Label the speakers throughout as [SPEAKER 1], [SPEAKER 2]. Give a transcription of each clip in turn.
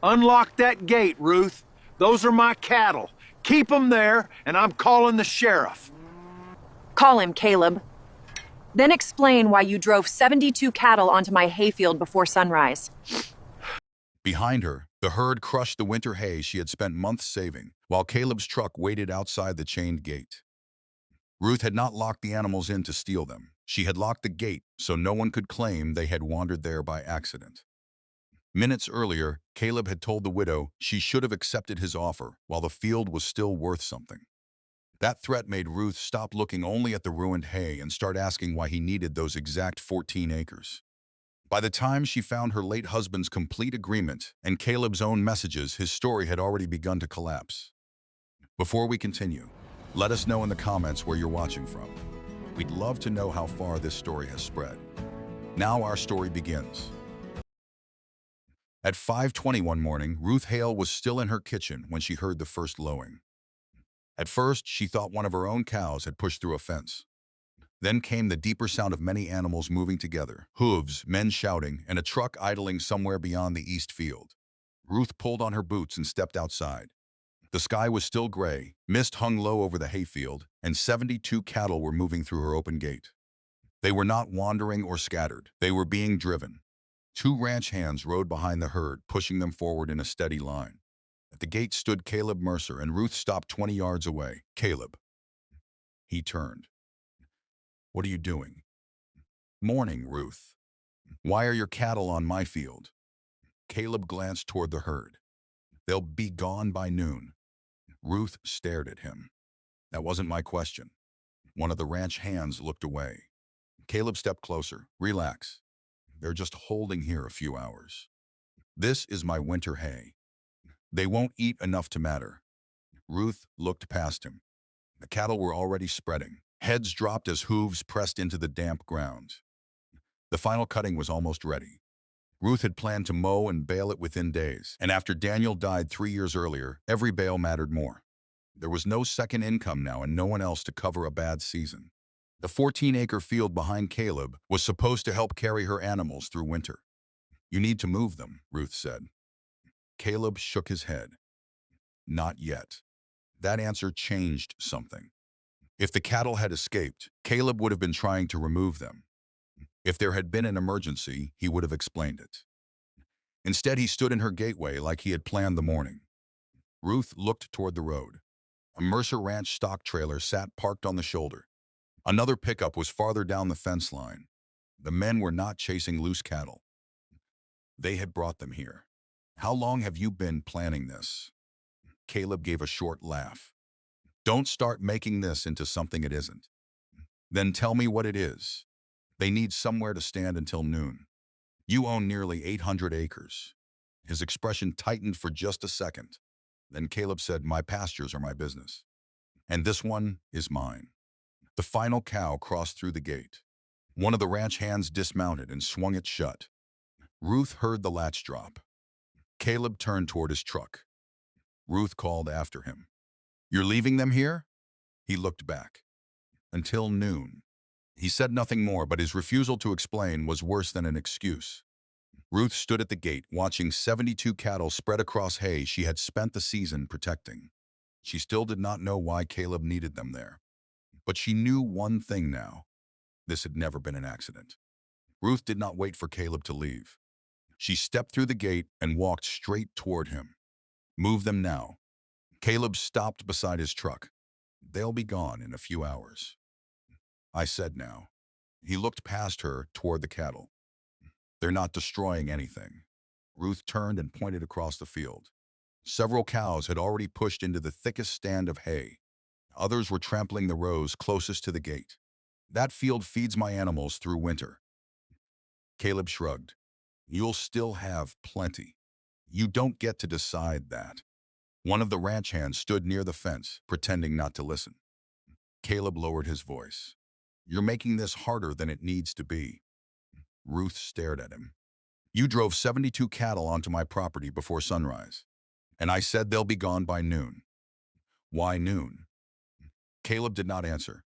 [SPEAKER 1] Unlock that gate, Ruth. Those are my cattle. Keep them there, and I'm calling the sheriff.
[SPEAKER 2] Call him, Caleb. Then explain why you drove 72 cattle onto my hayfield before sunrise.
[SPEAKER 3] Behind her, the herd crushed the winter hay she had spent months saving, while Caleb's truck waited outside the chained gate. Ruth had not locked the animals in to steal them. She had locked the gate so no one could claim they had wandered there by accident. Minutes earlier, Caleb had told the widow she should have accepted his offer while the field was still worth something. That threat made Ruth stop looking only at the ruined hay and start asking why he needed those exact 14 acres. By the time she found her late husband's complete agreement and Caleb's own messages, his story had already begun to collapse. Before we continue, let us know in the comments where you're watching from. We'd love to know how far this story has spread. Now our story begins. At 5:20 one morning, Ruth Hale was still in her kitchen when she heard the first lowing. At first, she thought one of her own cows had pushed through a fence. Then came the deeper sound of many animals moving together, hooves, men shouting, and a truck idling somewhere beyond the east field. Ruth pulled on her boots and stepped outside. The sky was still gray, mist hung low over the hayfield, and 72 cattle were moving through her open gate. They were not wandering or scattered. They were being driven. 2 ranch hands rode behind the herd, pushing them forward in a steady line. At the gate stood Caleb Mercer, and Ruth stopped 20 yards away. "Caleb." He turned. "What are you doing?" "Morning, Ruth. Why are your cattle on my field?" Caleb glanced toward the herd. "They'll be gone by noon." Ruth stared at him. "That wasn't my question." One of the ranch hands looked away. Caleb stepped closer. "Relax. They're just holding here a few hours. This is my winter hay. They won't eat enough to matter." Ruth looked past him. The cattle were already spreading. Heads dropped as hooves pressed into the damp ground. The final cutting was almost ready. Ruth had planned to mow and bale it within days, and after Daniel died 3 years earlier, every bale mattered more. There was no second income now and no one else to cover a bad season. The 14-acre field behind Caleb was supposed to help carry her animals through winter. "You need to move them," Ruth said. Caleb shook his head. "Not yet." That answer changed something. If the cattle had escaped, Caleb would have been trying to remove them. If there had been an emergency, he would have explained it. Instead, he stood in her gateway like he had planned the morning. Ruth looked toward the road. A Mercer Ranch stock trailer sat parked on the shoulder. Another pickup was farther down the fence line. The men were not chasing loose cattle. They had brought them here. "How long have you been planning this?" Caleb gave a short laugh. "Don't start making this into something it isn't." "Then tell me what it is." "They need somewhere to stand until noon. You own nearly 800 acres. His expression tightened for just a second. Then Caleb said, "My pastures are my business. And this one is mine." The final cow crossed through the gate. One of the ranch hands dismounted and swung it shut. Ruth heard the latch drop. Caleb turned toward his truck. Ruth called after him. "You're leaving them here?" He looked back. "Until noon." He said nothing more, but his refusal to explain was worse than an excuse. Ruth stood at the gate, watching 72 cattle spread across hay she had spent the season protecting. She still did not know why Caleb needed them there. But she knew one thing now. This had never been an accident. Ruth did not wait for Caleb to leave. She stepped through the gate and walked straight toward him. "Move them now." Caleb stopped beside his truck. "They'll be gone in a few hours." I said now. He looked past her toward the cattle. "They're not destroying anything." Ruth turned and pointed across the field. Several cows had already pushed into the thickest stand of hay. Others were trampling the rows closest to the gate. "That field feeds my animals through winter." Caleb shrugged. "You'll still have plenty. You don't get to decide that." One of the ranch hands stood near the fence, pretending not to listen. Caleb lowered his voice. "You're making this harder than it needs to be." Ruth stared at him. "You drove 72 cattle onto my property before sunrise, and I said they'll be gone by noon." "Why noon?" Caleb did not answer.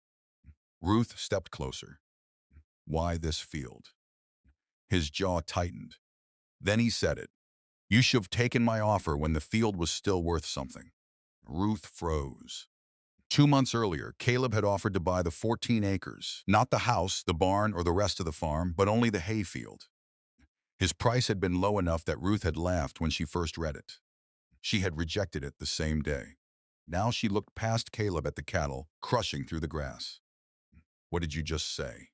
[SPEAKER 3] Ruth stepped closer. "Why this field?" His jaw tightened. Then he said it. You should have taken my offer when the field was still worth something. Ruth froze. 2 months earlier, Caleb had offered to buy the 14 acres. Not the house, the barn, or the rest of the farm, but only the hayfield. His price had been low enough that Ruth had laughed when she first read it. She had rejected it the same day. Now she looked past Caleb at the cattle, crushing through the grass. What did you just say?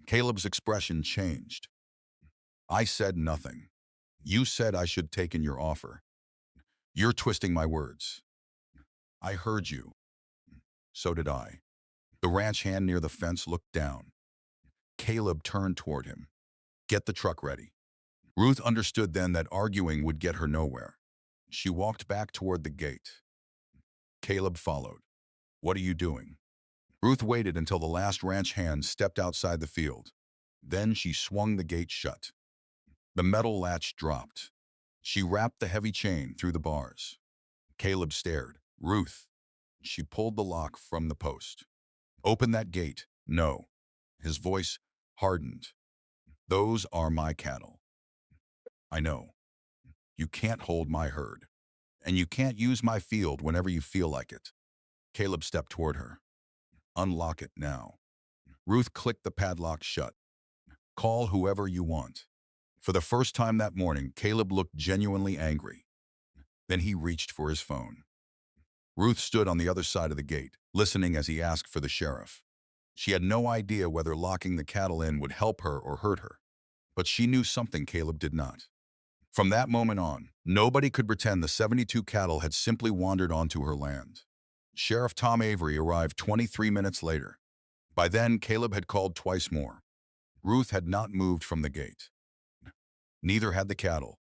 [SPEAKER 3] Caleb's expression changed. I said nothing. You said I should take in your offer. You're twisting my words. I heard you. So did I. The ranch hand near the fence looked down. Caleb turned toward him. Get the truck ready. Ruth understood then that arguing would get her nowhere. She walked back toward the gate. Caleb followed. What are you doing? Ruth waited until the last ranch hand stepped outside the field. Then she swung the gate shut. The metal latch dropped. She wrapped the heavy chain through the bars. Caleb stared. Ruth. She pulled the lock from the post. Open that gate. No. His voice hardened. Those are my cattle. I know. You can't hold my herd. And you can't use my field whenever you feel like it. Caleb stepped toward her. Unlock it now. Ruth clicked the padlock shut. Call whoever you want. For the first time that morning, Caleb looked genuinely angry. Then he reached for his phone. Ruth stood on the other side of the gate, listening as he asked for the sheriff. She had no idea whether locking the cattle in would help her or hurt her. But she knew something Caleb did not. From that moment on, nobody could pretend the 72 cattle had simply wandered onto her land. Sheriff Tom Avery arrived 23 minutes later. By then, Caleb had called twice more. Ruth had not moved from the gate. Neither had the cattle.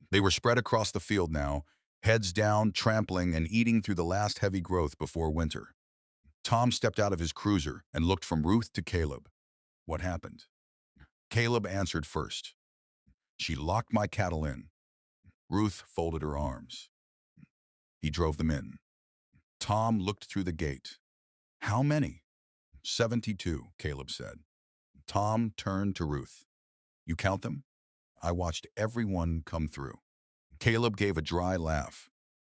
[SPEAKER 3] They were spread across the field now, heads down, trampling and eating through the last heavy growth before winter. Tom stepped out of his cruiser and looked from Ruth to Caleb. What happened? Caleb answered first. She locked my cattle in. Ruth folded her arms. He drove them in. Tom looked through the gate. How many? 72, Caleb said. Tom turned to Ruth. You count them? I watched everyone come through. Caleb gave a dry laugh.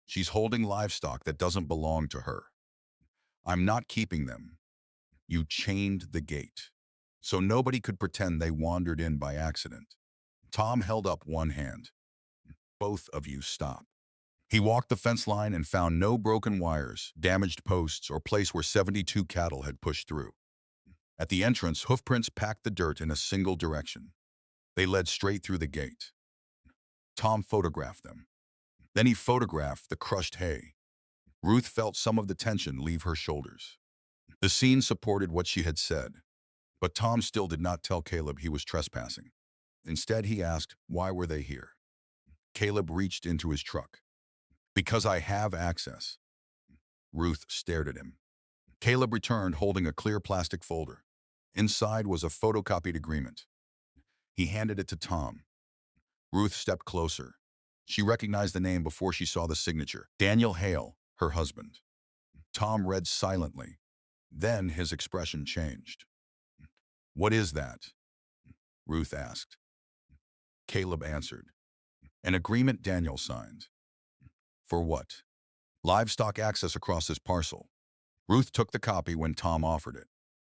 [SPEAKER 3] She's holding livestock that doesn't belong to her. I'm not keeping them. You chained the gate, so nobody could pretend they wandered in by accident. Tom held up one hand. Both of you stop. He walked the fence line and found no broken wires, damaged posts, or place where 72 cattle had pushed through. At the entrance, hoofprints packed the dirt in a single direction. They led straight through the gate. Tom photographed them. Then he photographed the crushed hay. Ruth felt some of the tension leave her shoulders. The scene supported what she had said, but Tom still did not tell Caleb he was trespassing. Instead, he asked, why were they here? Caleb reached into his truck. Because I have access. Ruth stared at him. Caleb returned holding a clear plastic folder. Inside was a photocopied agreement. He handed it to Tom. Ruth stepped closer. She recognized the name before she saw the signature. Daniel Hale, her husband. Tom read silently. Then his expression changed. What is that? Ruth asked. Caleb answered. An agreement Daniel signed. For what? Livestock access across this parcel. Ruth took the copy when Tom offered it.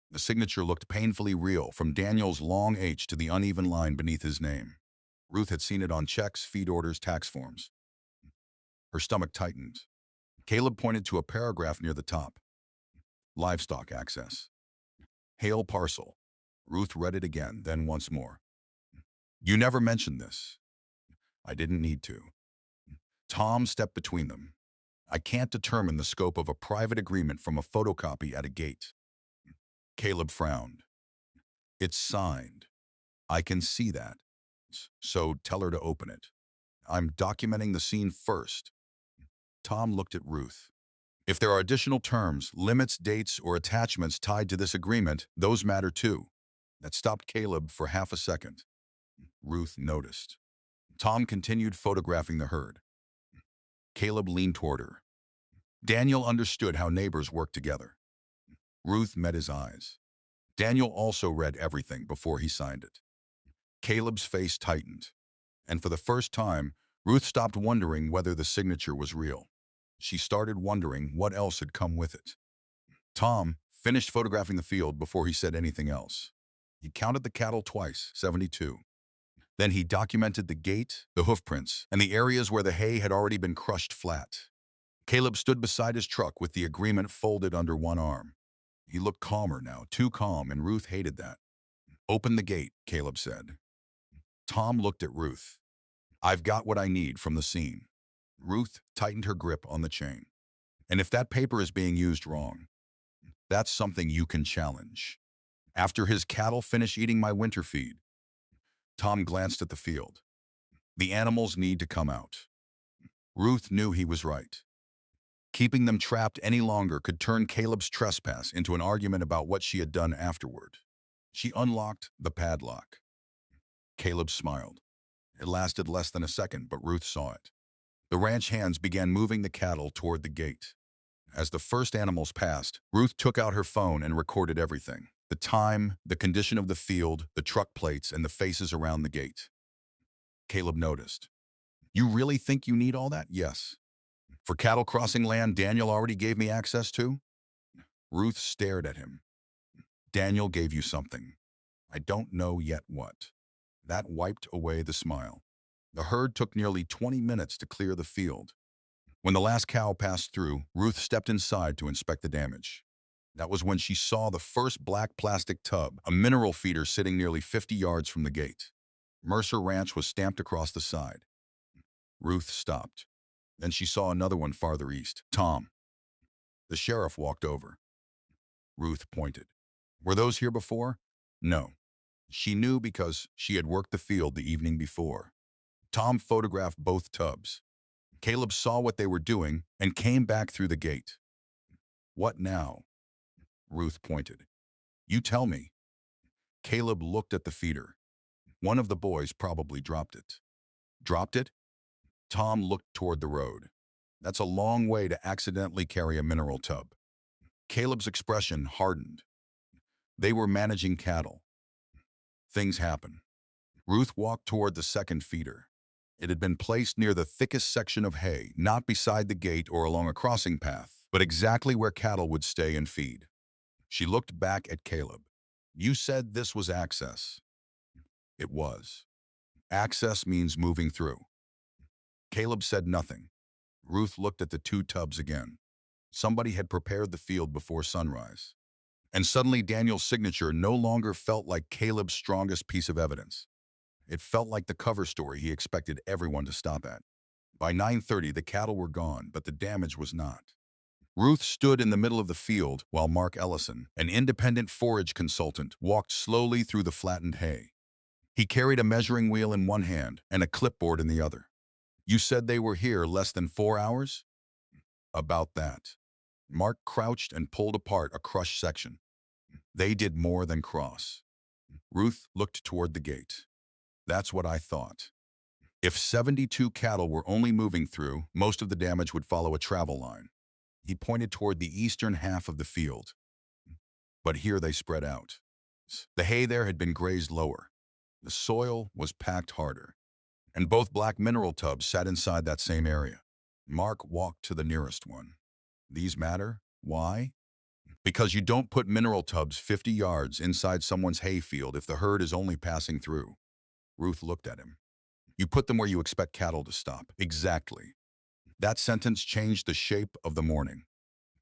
[SPEAKER 3] The signature looked painfully real, from Daniel's long H to the uneven line beneath his name. Ruth had seen it on checks, feed orders, tax forms. Her stomach tightened. Caleb pointed to a paragraph near the top. Livestock access. Hale parcel. Ruth read it again, then once more. You never mentioned this. I didn't need to. Tom stepped between them. I can't determine the scope of a private agreement from a photocopy at a gate. Caleb frowned. It's signed. I can see that. So tell her to open it. I'm documenting the scene first. Tom looked at Ruth. If there are additional terms, limits, dates, or attachments tied to this agreement, those matter too. That stopped Caleb for half a second. Ruth noticed. Tom continued photographing the herd. Caleb leaned toward her. Daniel understood how neighbors work together. Ruth met his eyes. Daniel also read everything before he signed it. Caleb's face tightened, and for the first time, Ruth stopped wondering whether the signature was real. She started wondering what else had come with it. Tom finished photographing the field before he said anything else. He counted the cattle twice, 72. Then he documented the gait, the hoofprints, and the areas where the hay had already been crushed flat. Caleb stood beside his truck with the agreement folded under one arm. He looked calmer now, too calm, and Ruth hated that. "Open the gate," Caleb said. Tom looked at Ruth. "I've got what I need from the scene." Ruth tightened her grip on the chain. "And if that paper is being used wrong, that's something you can challenge. After his cattle finish eating my winter feed." Tom glanced at the field. "The animals need to come out." Ruth knew he was right. Keeping them trapped any longer could turn Caleb's trespass into an argument about what she had done afterward. She unlocked the padlock. Caleb smiled. It lasted less than a second, but Ruth saw it. The ranch hands began moving the cattle toward the gate. As the first animals passed, Ruth took out her phone and recorded everything: the time, the condition of the field, the truck plates, and the faces around the gate. Caleb noticed. "You really think you need all that?" "Yes. For cattle crossing land Daniel already gave me access to?" Ruth stared at him. "Daniel gave you something. I don't know yet what." That wiped away the smile. The herd took nearly 20 minutes to clear the field. When the last cow passed through, Ruth stepped inside to inspect the damage. That was when she saw the first black plastic tub, a mineral feeder sitting nearly 50 yards from the gate. Mercer Ranch was stamped across the side. Ruth stopped. Then she saw another one farther east. "Tom." The sheriff walked over. Ruth pointed. "Were those here before?" "No." She knew because she had worked the field the evening before. Tom photographed both tubs. Caleb saw what they were doing and came back through the gate. "What now?" Ruth pointed. "You tell me." Caleb looked at the feeder. One of the boys probably dropped it. "Dropped it?" Tom looked toward the road. "That's a long way to accidentally carry a mineral tub." Caleb's expression hardened. They were managing cattle. Things happen. Ruth walked toward the second feeder. It had been placed near the thickest section of hay, not beside the gate or along a crossing path, but exactly where cattle would stay and feed. She looked back at Caleb. "You said this was access." It was. Access means moving through. Caleb said nothing. Ruth looked at the two tubs again. Somebody had prepared the field before sunrise. And suddenly Daniel's signature no longer felt like Caleb's strongest piece of evidence. It felt like the cover story he expected everyone to stop at. By 9:30, the cattle were gone, but the damage was not. Ruth stood in the middle of the field while Mark Ellison, an independent forage consultant, walked slowly through the flattened hay. He carried a measuring wheel in one hand and a clipboard in the other. "You said they were here less than 4 hours?" "About that." Mark crouched and pulled apart a crushed section. "They did more than cross." Ruth looked toward the gate. "That's what I thought." If 72 cattle were only moving through, most of the damage would follow a travel line. He pointed toward the eastern half of the field. But here they spread out. The hay there had been grazed lower. The soil was packed harder. And both black mineral tubs sat inside that same area. Mark walked to the nearest one. "These matter? Why?" "Because you don't put mineral tubs 50 yards inside someone's hayfield if the herd is only passing through." Ruth looked at him. "You put them where you expect cattle to stop." "Exactly." That sentence changed the shape of the morning.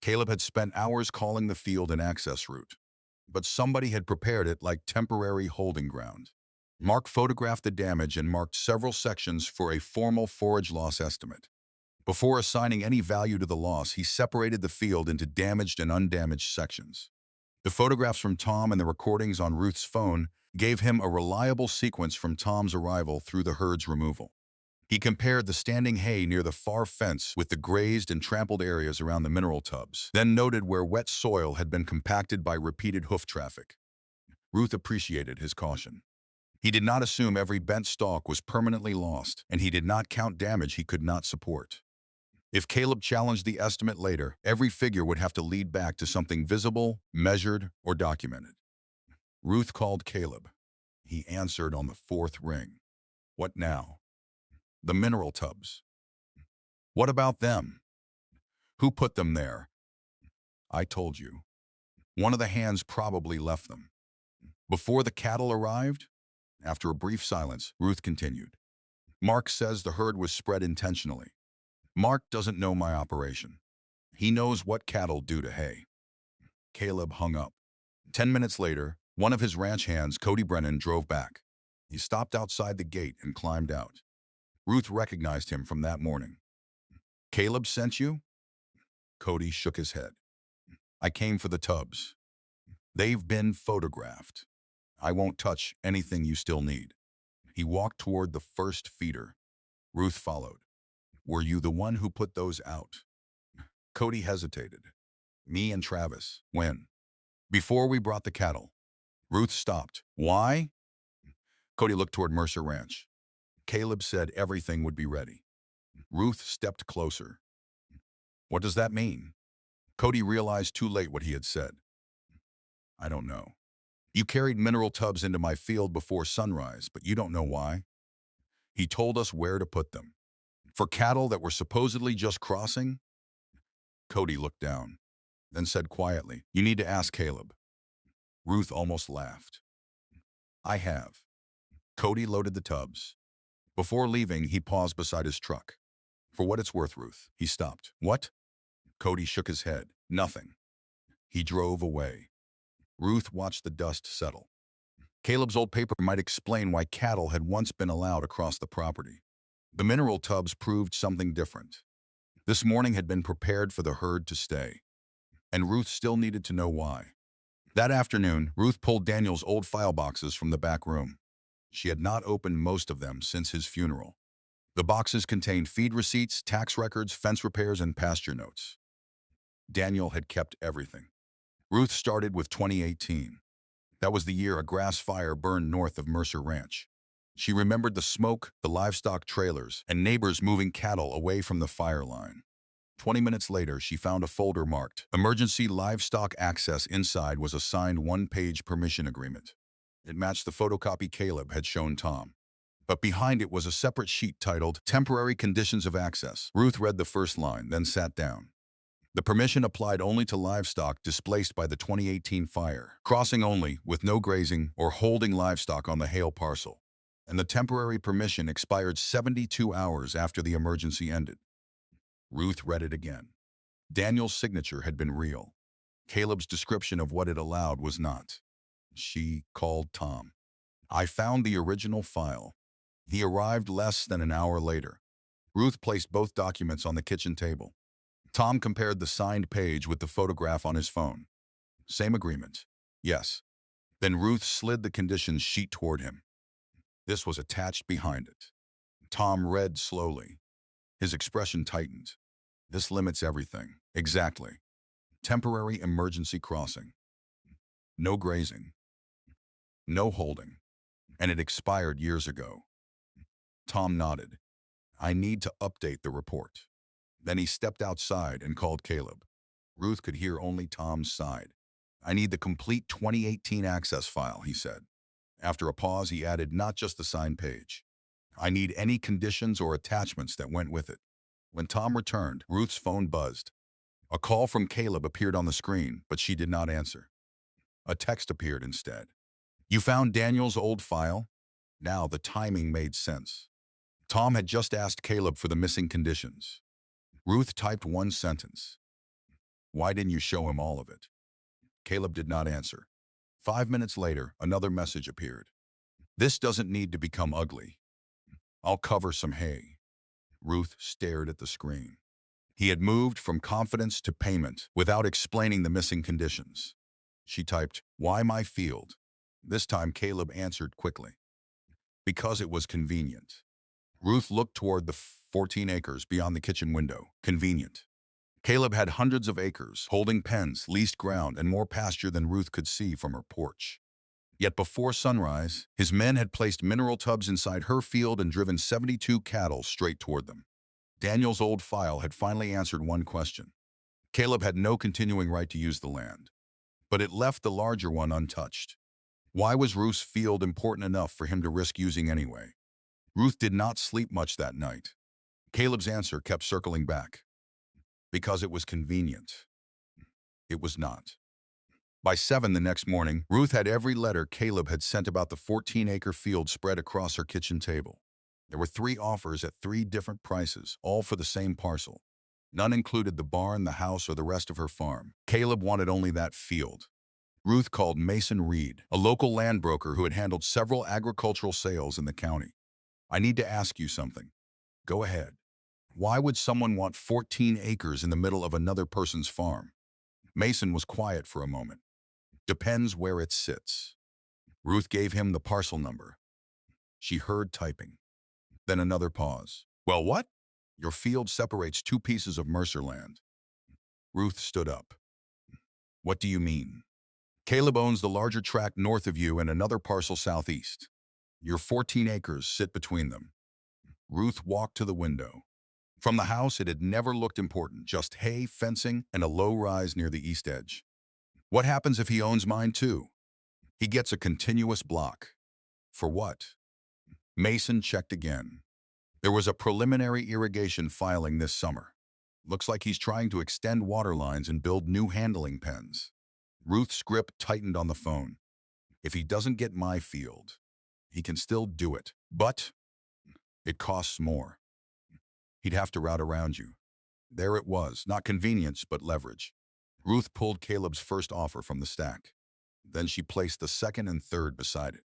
[SPEAKER 3] Caleb had spent hours calling the field an access route, but somebody had prepared it like temporary holding ground. Mark photographed the damage and marked several sections for a formal forage loss estimate. Before assigning any value to the loss, he separated the field into damaged and undamaged sections. The photographs from Tom and the recordings on Ruth's phone gave him a reliable sequence from Tom's arrival through the herd's removal. He compared the standing hay near the far fence with the grazed and trampled areas around the mineral tubs, then noted where wet soil had been compacted by repeated hoof traffic. Ruth appreciated his caution. He did not assume every bent stalk was permanently lost, and he did not count damage he could not support. If Caleb challenged the estimate later, every figure would have to lead back to something visible, measured, or documented. Ruth called Caleb. He answered on the fourth ring. "What now?" The mineral tubs. What about them? Who put them there? I told you. One of the hands probably left them. Before the cattle arrived? After a brief silence, Ruth continued. Mark says the herd was spread intentionally. Mark doesn't know my operation. He knows what cattle do to hay. Caleb hung up. 10 minutes later, one of his ranch hands, Cody Brennan, drove back. He stopped outside the gate and climbed out. Ruth recognized him from that morning. Caleb sent you? Cody shook his head. I came for the tubs. They've been photographed. I won't touch anything you still need. He walked toward the first feeder. Ruth followed. Were you the one who put those out? Cody hesitated. Me and Travis. When? Before we brought the cattle. Ruth stopped. Why? Cody looked toward Mercer Ranch. Caleb said everything would be ready. Ruth stepped closer. What does that mean? Cody realized too late what he had said. I don't know. You carried mineral tubs into my field before sunrise, but you don't know why. He told us where to put them. For cattle that were supposedly just crossing? Cody looked down, then said quietly, You need to ask Caleb. Ruth almost laughed. I have. Cody loaded the tubs. Before leaving, he paused beside his truck. For what it's worth, Ruth, he stopped. What? Cody shook his head. Nothing. He drove away. Ruth watched the dust settle. Caleb's old paper might explain why cattle had once been allowed across the property. The mineral tubs proved something different. This morning had been prepared for the herd to stay, and Ruth still needed to know why. That afternoon, Ruth pulled Daniel's old file boxes from the back room. She had not opened most of them since his funeral. The boxes contained feed receipts, tax records, fence repairs, and pasture notes. Daniel had kept everything. Ruth started with 2018. That was the year a grass fire burned north of Mercer Ranch. She remembered the smoke, the livestock trailers, and neighbors moving cattle away from the fire line. 20 minutes later, she found a folder marked Emergency Livestock Access. Inside was a signed one-page permission agreement. It matched the photocopy Caleb had shown Tom. But behind it was a separate sheet titled Temporary Conditions of Access. Ruth read the first line, then sat down. The permission applied only to livestock displaced by the 2018 fire, crossing only, with no grazing or holding livestock on the Hale parcel. And the temporary permission expired 72 hours after the emergency ended. Ruth read it again. Daniel's signature had been real. Caleb's description of what it allowed was not. She called Tom. I found the original file. He arrived less than an hour later. Ruth placed both documents on the kitchen table. Tom compared the signed page with the photograph on his phone. Same agreement. Yes. Then Ruth slid the conditions sheet toward him. This was attached behind it. Tom read slowly. His expression tightened. This limits everything. Exactly. Temporary emergency crossing. No grazing. No holding. And it expired years ago. Tom nodded. I need to update the report. Then he stepped outside and called Caleb. Ruth could hear only Tom's side. I need the complete 2018 access file, he said. After a pause, he added not just the signed page. I need any conditions or attachments that went with it. When Tom returned, Ruth's phone buzzed. A call from Caleb appeared on the screen, but she did not answer. A text appeared instead. You found Daniel's old file? Now the timing made sense. Tom had just asked Caleb for the missing conditions. Ruth typed one sentence. Why didn't you show him all of it? Caleb did not answer. 5 minutes later, another message appeared. This doesn't need to become ugly. I'll cover some hay. Ruth stared at the screen. He had moved from confidence to payment without explaining the missing conditions. She typed, Why my field? This time Caleb answered quickly. Because it was convenient. Ruth looked toward the 14 acres beyond the kitchen window. Convenient. Caleb had hundreds of acres, holding pens, leased ground, and more pasture than Ruth could see from her porch. Yet before sunrise, his men had placed mineral tubs inside her field and driven 72 cattle straight toward them. Daniel's old file had finally answered one question. Caleb had no continuing right to use the land, but it left the larger one untouched. Why was Ruth's field important enough for him to risk using anyway? Ruth did not sleep much that night. Caleb's answer kept circling back. Because it was convenient. It was not. By 7 the next morning, Ruth had every letter Caleb had sent about the 14-acre field spread across her kitchen table. There were 3 offers at 3 different prices, all for the same parcel. None included the barn, the house, or the rest of her farm. Caleb wanted only that field. Ruth called Mason Reed, a local land broker who had handled several agricultural sales in the county. I need to ask you something. Go ahead. Why would someone want 14 acres in the middle of another person's farm? Mason was quiet for a moment. Depends where it sits. Ruth gave him the parcel number. She heard typing. Then another pause. Well, what? Your field separates 2 pieces of Mercer land. Ruth stood up. What do you mean? Caleb owns the larger tract north of you and another parcel southeast. Your 14 acres sit between them. Ruth walked to the window. From the house, it had never looked important, just hay, fencing, and a low rise near the east edge. What happens if he owns mine too? He gets a continuous block. For what? Mason checked again. There was a preliminary irrigation filing this summer. Looks like he's trying to extend water lines and build new handling pens. Ruth's grip tightened on the phone. If he doesn't get my field, he can still do it. But it costs more. He'd have to route around you. There it was, not convenience, but leverage. Ruth pulled Caleb's first offer from the stack. Then she placed the second and third beside it.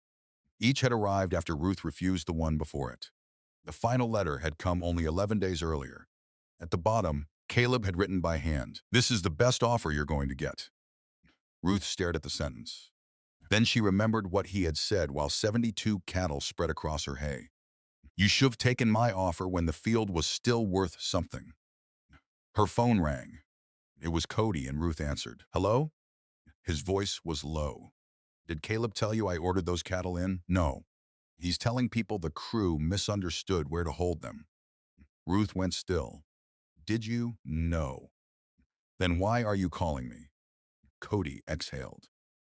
[SPEAKER 3] Each had arrived after Ruth refused the one before it. The final letter had come only 11 days earlier. At the bottom, Caleb had written by hand, "This is the best offer you're going to get." Ruth stared at the sentence. Then she remembered what he had said while 72 cattle spread across her hay. You should have taken my offer when the field was still worth something. Her phone rang. It was Cody, and Ruth answered. Hello? His voice was low. Did Caleb tell you I ordered those cattle in? No. He's telling people the crew misunderstood where to hold them. Ruth went still. Did you? No. Then why are you calling me? Cody exhaled.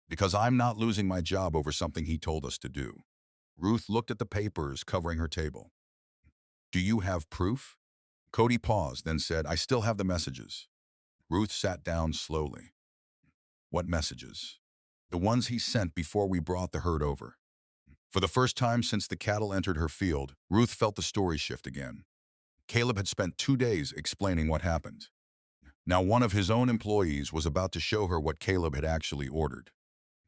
[SPEAKER 3] Because I'm not losing my job over something he told us to do. Ruth looked at the papers covering her table. Do you have proof? Cody paused, then said, I still have the messages. Ruth sat down slowly. What messages? The ones he sent before we brought the herd over. For the first time since the cattle entered her field, Ruth felt the story shift again. Caleb had spent 2 days explaining what happened. Now one of his own employees was about to show her what Caleb had actually ordered.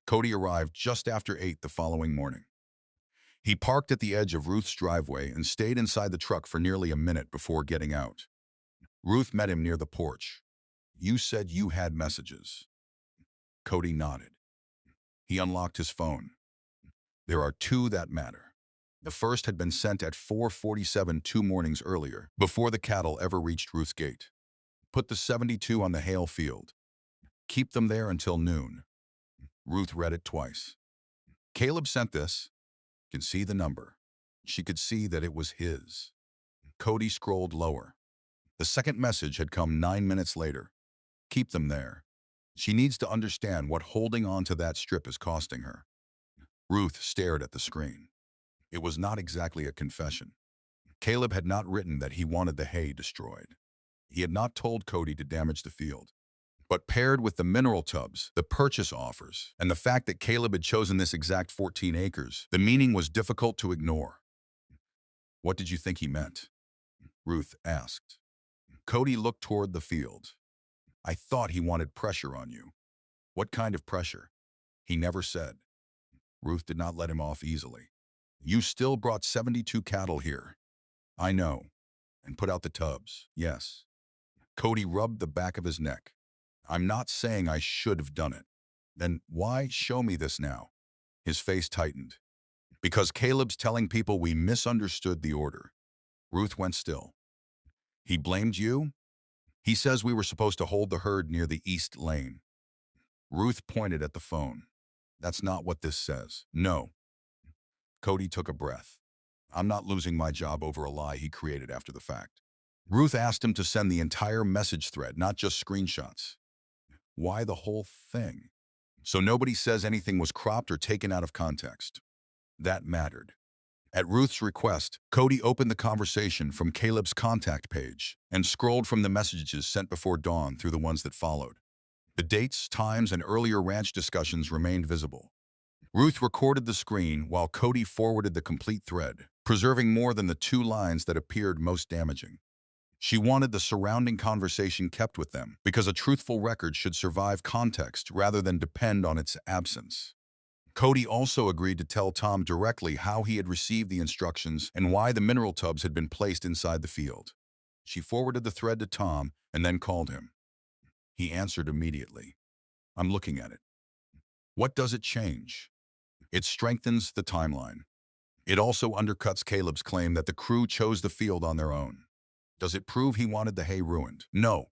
[SPEAKER 3] Cody arrived just after 8 the following morning. He parked at the edge of Ruth's driveway and stayed inside the truck for nearly a minute before getting out. Ruth met him near the porch. You said you had messages. Cody nodded. He unlocked his phone. There are 2 that matter. The first had been sent at 4:47 2 mornings earlier, before the cattle ever reached Ruth's gate. Put the 72 on the hay field. Keep them there until noon. Ruth read it twice. Caleb sent this. You can see the number. She could see that it was his. Cody scrolled lower. The second message had come 9 minutes later. Keep them there. She needs to understand what holding on to that strip is costing her. Ruth stared at the screen. It was not exactly a confession. Caleb had not written that he wanted the hay destroyed. He had not told Cody to damage the field. But paired with the mineral tubs, the purchase offers, and the fact that Caleb had chosen this exact 14 acres, the meaning was difficult to ignore. What did you think he meant? Ruth asked. Cody looked toward the field. I thought he wanted pressure on you. What kind of pressure? He never said. Ruth did not let him off easily. You still brought 72 cattle here. I know. And put out the tubs, yes. Cody rubbed the back of his neck. I'm not saying I should have done it. Then why show me this now? His face tightened. Because Caleb's telling people we misunderstood the order. Ruth went still. He blamed you? He says we were supposed to hold the herd near the east lane. Ruth pointed at the phone. That's not what this says. No. Cody took a breath. I'm not losing my job over a lie he created after the fact. Ruth asked him to send the entire message thread, not just screenshots. Why the whole thing? So nobody says anything was cropped or taken out of context. That mattered. At Ruth's request, Cody opened the conversation from Caleb's contact page and scrolled from the messages sent before dawn through the ones that followed. The dates, times, and earlier ranch discussions remained visible. Ruth recorded the screen while Cody forwarded the complete thread, preserving more than the 2 lines that appeared most damaging. She wanted the surrounding conversation kept with them because a truthful record should survive context rather than depend on its absence. Cody also agreed to tell Tom directly how he had received the instructions and why the mineral tubs had been placed inside the field. She forwarded the thread to Tom and then called him. He answered immediately. "I'm looking at it." What does it change? It strengthens the timeline. It also undercuts Caleb's claim that the crew chose the field on their own. Does it prove he wanted the hay ruined? No.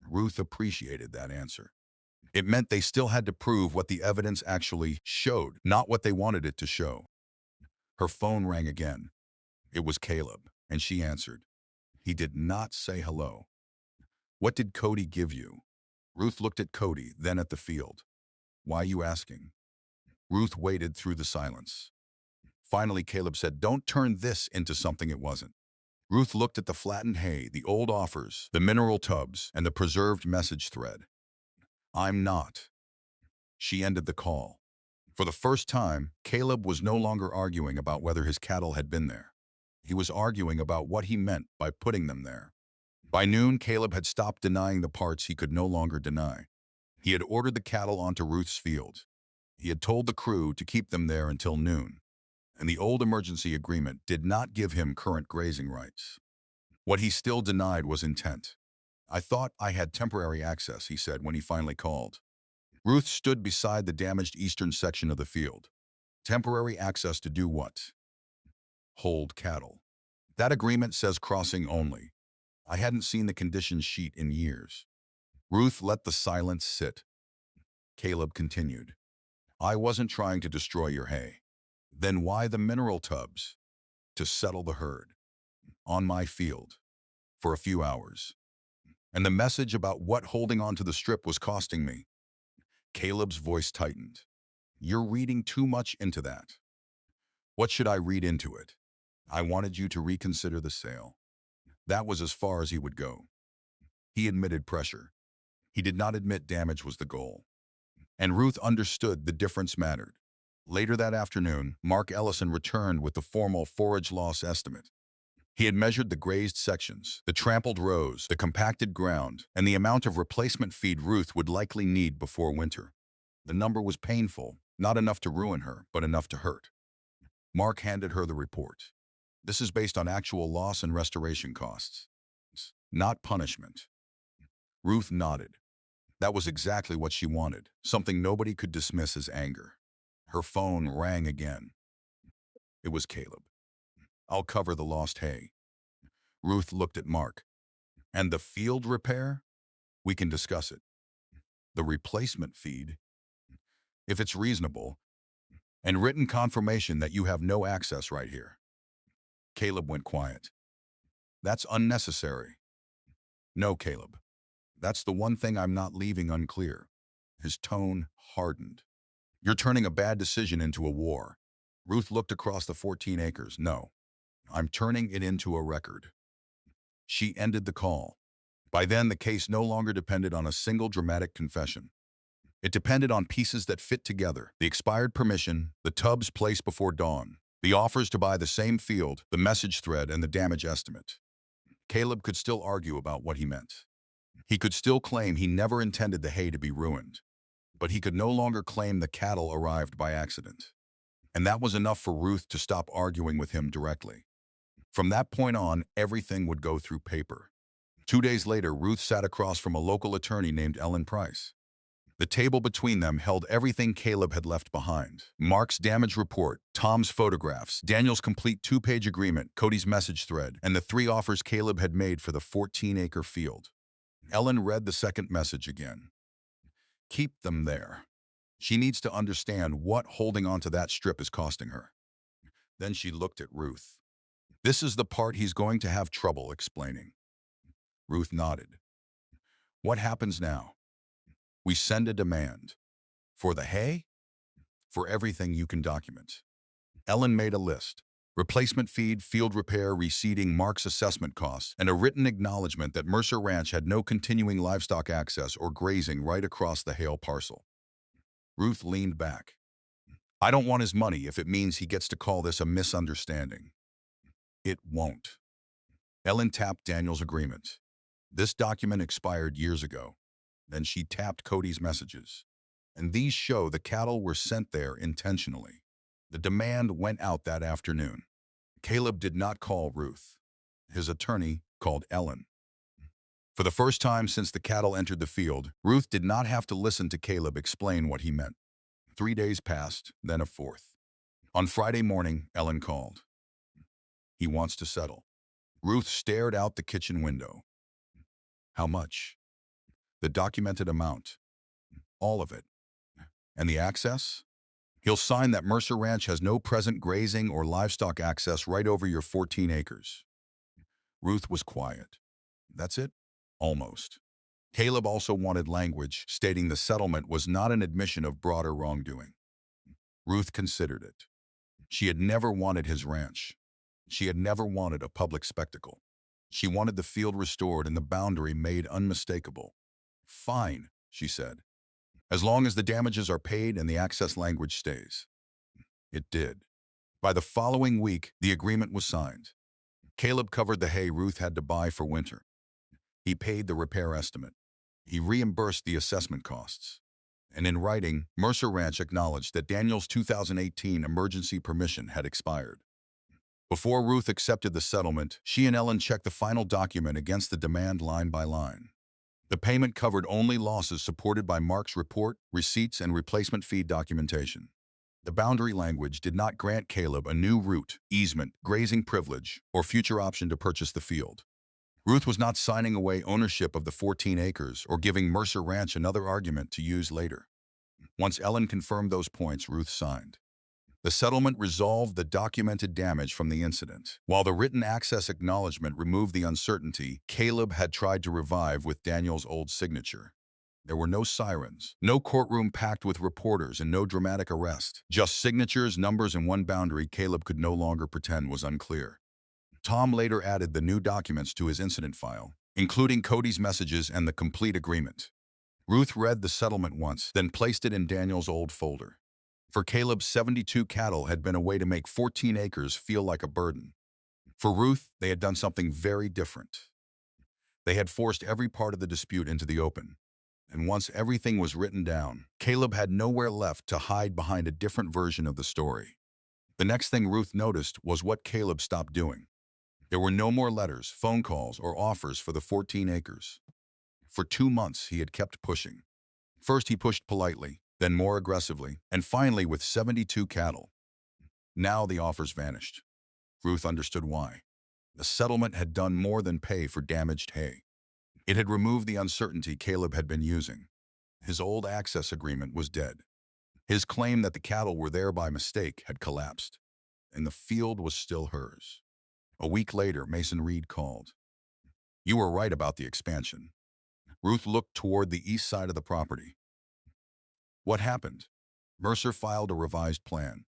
[SPEAKER 3] Ruth appreciated that answer. It meant they still had to prove what the evidence actually showed, not what they wanted it to show. Her phone rang again. It was Caleb, and she answered. He did not say hello. "What did Cody give you?" Ruth looked at Cody, then at the field. "Why you asking?" Ruth waited through the silence. Finally, Caleb said, "Don't turn this into something it wasn't." Ruth looked at the flattened hay, the old offers, the mineral tubs, and the preserved message thread. "I'm not." She ended the call. For the first time, Caleb was no longer arguing about whether his cattle had been there. He was arguing about what he meant by putting them there. By noon, Caleb had stopped denying the parts he could no longer deny. He had ordered the cattle onto Ruth's field. He had told the crew to keep them there until noon, and the old emergency agreement did not give him current grazing rights. What he still denied was intent. "I thought I had temporary access," he said when he finally called. Ruth stood beside the damaged eastern section of the field. "Temporary access to do what?" "Hold cattle. That agreement says crossing only." I hadn't seen the conditions sheet in years. Ruth let the silence sit. Caleb continued. "I wasn't trying to destroy your hay." "Then why the mineral tubs?" "To settle the herd. On my field. For a few hours. And the message about what holding on to the strip was costing me." Caleb's voice tightened. "You're reading too much into that." "What should I read into it?" "I wanted you to reconsider the sale." That was as far as he would go. He admitted pressure. He did not admit damage was the goal. And Ruth understood the difference mattered. Later that afternoon, Mark Ellison returned with the formal forage loss estimate. He had measured the grazed sections, the trampled rows, the compacted ground, and the amount of replacement feed Ruth would likely need before winter. The number was painful, not enough to ruin her, but enough to hurt. Mark handed her the report. "This is based on actual loss and restoration costs, not punishment." Ruth nodded. That was exactly what she wanted, something nobody could dismiss as anger. Her phone rang again. It was Caleb. "I'll cover the lost hay." Ruth looked at Mark. "And the field repair? We can discuss it." "The replacement feed? If it's reasonable, and written confirmation that you have no access right here." Caleb went quiet. "That's unnecessary." "No, Caleb. That's the one thing I'm not leaving unclear." His tone hardened. "You're turning a bad decision into a war." Ruth looked across the 14 acres. "No, I'm turning it into a record." She ended the call. By then, the case no longer depended on a single dramatic confession. It depended on pieces that fit together: the expired permission, the tubs placed before dawn, the offers to buy the same field, the message thread, and the damage estimate. Caleb could still argue about what he meant. He could still claim he never intended the hay to be ruined. But he could no longer claim the cattle arrived by accident. And that was enough for Ruth to stop arguing with him directly. From that point on, everything would go through paper. 2 days later, Ruth sat across from a local attorney named Ellen Price. The table between them held everything Caleb had left behind: Mark's damage report, Tom's photographs, Daniel's complete 2-page agreement, Cody's message thread, and the 3 offers Caleb had made for the 14-acre field. Ellen read the second message again. "Keep them there. She needs to understand what holding onto that strip is costing her." Then she looked at Ruth. "This is the part he's going to have trouble explaining." Ruth nodded. "What happens now?" "We send a demand." "For the hay?" "For everything you can document." Ellen made a list. Replacement feed, field repair, reseeding, Mark's assessment costs, and a written acknowledgement that Mercer Ranch had no continuing livestock access or grazing right across the Hale parcel. Ruth leaned back. I don't want his money if it means he gets to call this a misunderstanding. It won't. Ellen tapped Daniel's agreement. This document expired years ago. Then she tapped Cody's messages. And these show the cattle were sent there intentionally. The demand went out that afternoon. Caleb did not call Ruth. His attorney called Ellen. For the first time since the cattle entered the field, Ruth did not have to listen to Caleb explain what he meant. 3 days passed, then a fourth. On Friday morning, Ellen called. He wants to settle. Ruth stared out the kitchen window. How much? The documented amount. All of it. And the access? He'll sign that Mercer Ranch has no present grazing or livestock access right over your 14 acres. Ruth was quiet. That's it? Almost. Caleb also wanted language stating the settlement was not an admission of broader wrongdoing. Ruth considered it. She had never wanted his ranch. She had never wanted a public spectacle. She wanted the field restored and the boundary made unmistakable. Fine, she said, as long as the damages are paid and the access language stays. It did. By the following week, the agreement was signed. Caleb covered the hay Ruth had to buy for winter. He paid the repair estimate. He reimbursed the assessment costs. And in writing, Mercer Ranch acknowledged that Daniel's 2018 emergency permission had expired. Before Ruth accepted the settlement, she and Ellen checked the final document against the demand line by line. The payment covered only losses supported by Mark's report, receipts, and replacement feed documentation. The boundary language did not grant Caleb a new route, easement, grazing privilege, or future option to purchase the field. Ruth was not signing away ownership of the 14 acres or giving Mercer Ranch another argument to use later. Once Ellen confirmed those points, Ruth signed. The settlement resolved the documented damage from the incident. While the written access acknowledgement removed the uncertainty Caleb had tried to revive with Daniel's old signature. There were no sirens, no courtroom packed with reporters, and no dramatic arrest. Just signatures, numbers, and one boundary Caleb could no longer pretend was unclear. Tom later added the new documents to his incident file, including Cody's messages and the complete agreement. Ruth read the settlement once, then placed it in Daniel's old folder. For Caleb, 72 cattle had been a way to make 14 acres feel like a burden. For Ruth, they had done something very different. They had forced every part of the dispute into the open. And once everything was written down, Caleb had nowhere left to hide behind a different version of the story. The next thing Ruth noticed was what Caleb stopped doing. There were no more letters, phone calls, or offers for the 14 acres. For 2 months, he had kept pushing. First, he pushed politely, then more aggressively, and finally with 72 cattle. Now the offers vanished. Ruth understood why. The settlement had done more than pay for damaged hay. It had removed the uncertainty Caleb had been using. His old access agreement was dead. His claim that the cattle were there by mistake had collapsed, and the field was still hers. A week later, Mason Reed called. You were right about the expansion. Ruth looked toward the east side of the property. What happened? Mercer filed a revised plan.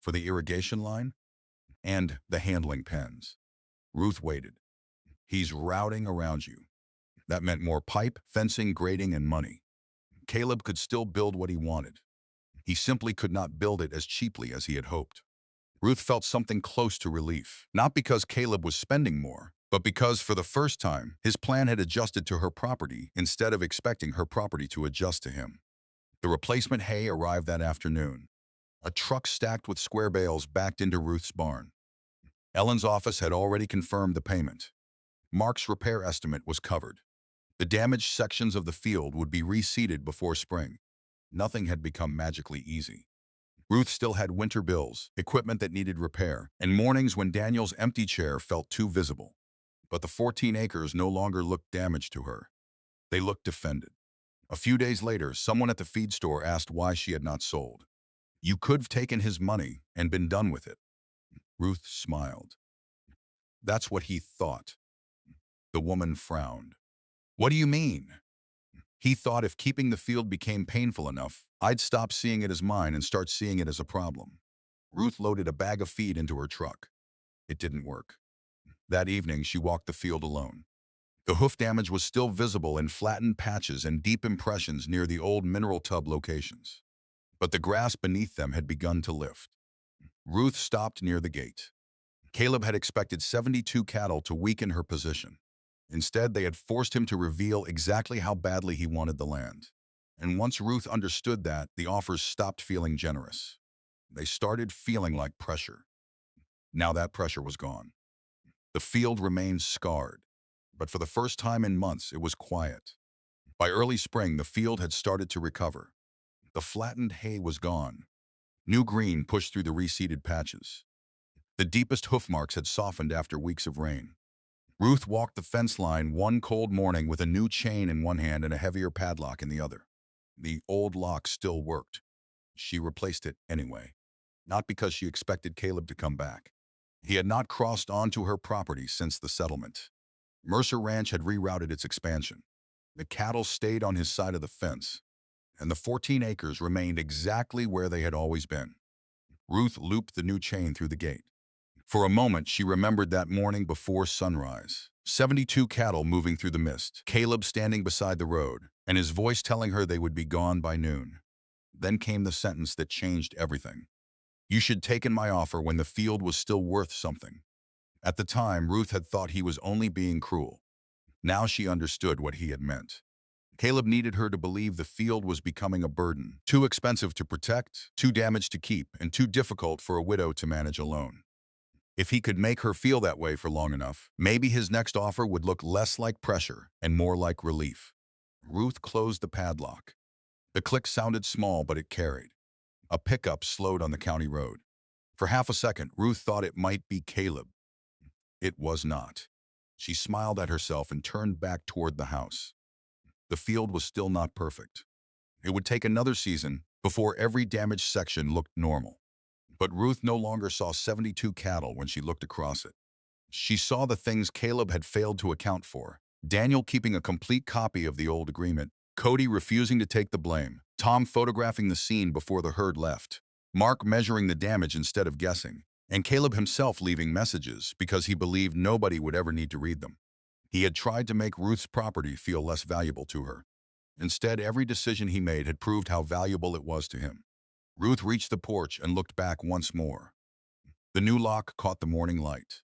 [SPEAKER 3] For the irrigation line? And the handling pens. Ruth waited. He's routing around you. That meant more pipe, fencing, grading, and money. Caleb could still build what he wanted. He simply could not build it as cheaply as he had hoped. Ruth felt something close to relief, not because Caleb was spending more, but because, for the first time, his plan had adjusted to her property instead of expecting her property to adjust to him. The replacement hay arrived that afternoon. A truck stacked with square bales backed into Ruth's barn. Ellen's office had already confirmed the payment. Mark's repair estimate was covered. The damaged sections of the field would be reseeded before spring. Nothing had become magically easy. Ruth still had winter bills, equipment that needed repair, and mornings when Daniel's empty chair felt too visible. But the 14 acres no longer looked damaged to her. They looked defended. A few days later, someone at the feed store asked why she had not sold. You could have taken his money and been done with it. Ruth smiled. That's what he thought. The woman frowned. What do you mean? He thought if keeping the field became painful enough, I'd stop seeing it as mine and start seeing it as a problem. Ruth loaded a bag of feed into her truck. It didn't work. That evening, she walked the field alone. The hoof damage was still visible in flattened patches and deep impressions near the old mineral tub locations. But the grass beneath them had begun to lift. Ruth stopped near the gate. Caleb had expected 72 cattle to weaken her position. Instead, they had forced him to reveal exactly how badly he wanted the land. And once Ruth understood that, the offers stopped feeling generous. They started feeling like pressure. Now that pressure was gone. The field remained scarred, but for the first time in months, it was quiet. By early spring, the field had started to recover. The flattened hay was gone. New green pushed through the reseeded patches. The deepest hoof marks had softened after weeks of rain. Ruth walked the fence line one cold morning with a new chain in one hand and a heavier padlock in the other. The old lock still worked. She replaced it anyway, not because she expected Caleb to come back. He had not crossed onto her property since the settlement. Mercer Ranch had rerouted its expansion. The cattle stayed on his side of the fence, and the 14 acres remained exactly where they had always been. Ruth looped the new chain through the gate. For a moment, she remembered that morning before sunrise. 72 cattle moving through the mist, Caleb standing beside the road, and his voice telling her they would be gone by noon. Then came the sentence that changed everything. You should taken my offer when the field was still worth something. At the time, Ruth had thought he was only being cruel. Now she understood what he had meant. Caleb needed her to believe the field was becoming a burden, too expensive to protect, too damaged to keep, and too difficult for a widow to manage alone. If he could make her feel that way for long enough, maybe his next offer would look less like pressure and more like relief. Ruth closed the padlock. The click sounded small, but it carried. A pickup slowed on the county road. For half a second, Ruth thought it might be Caleb. It was not. She smiled at herself and turned back toward the house. The field was still not perfect. It would take another season before every damaged section looked normal. But Ruth no longer saw 72 cattle when she looked across it. She saw the things Caleb had failed to account for. Daniel keeping a complete copy of the old agreement, Cody refusing to take the blame, Tom photographing the scene before the herd left, Mark measuring the damage instead of guessing, and Caleb himself leaving messages because he believed nobody would ever need to read them. He had tried to make Ruth's property feel less valuable to her. Instead, every decision he made had proved how valuable it was to him. Ruth reached the porch and looked back once more. The new lock caught the morning light.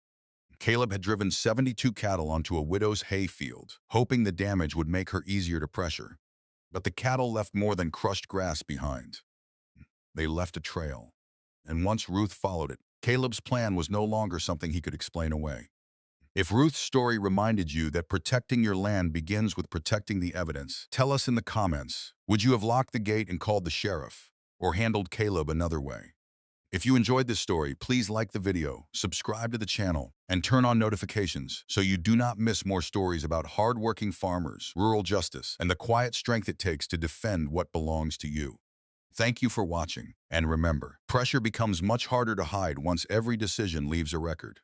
[SPEAKER 3] Caleb had driven 72 cattle onto a widow's hayfield, hoping the damage would make her easier to pressure. But the cattle left more than crushed grass behind. They left a trail. And once Ruth followed it, Caleb's plan was no longer something he could explain away. If Ruth's story reminded you that protecting your land begins with protecting the evidence, tell us in the comments, would you have locked the gate and called the sheriff, or handled Caleb another way? If you enjoyed this story, please like the video, subscribe to the channel, and turn on notifications so you do not miss more stories about hardworking farmers, rural justice, and the quiet strength it takes to defend what belongs to you. Thank you for watching, and remember, pressure becomes much harder to hide once every decision leaves a record.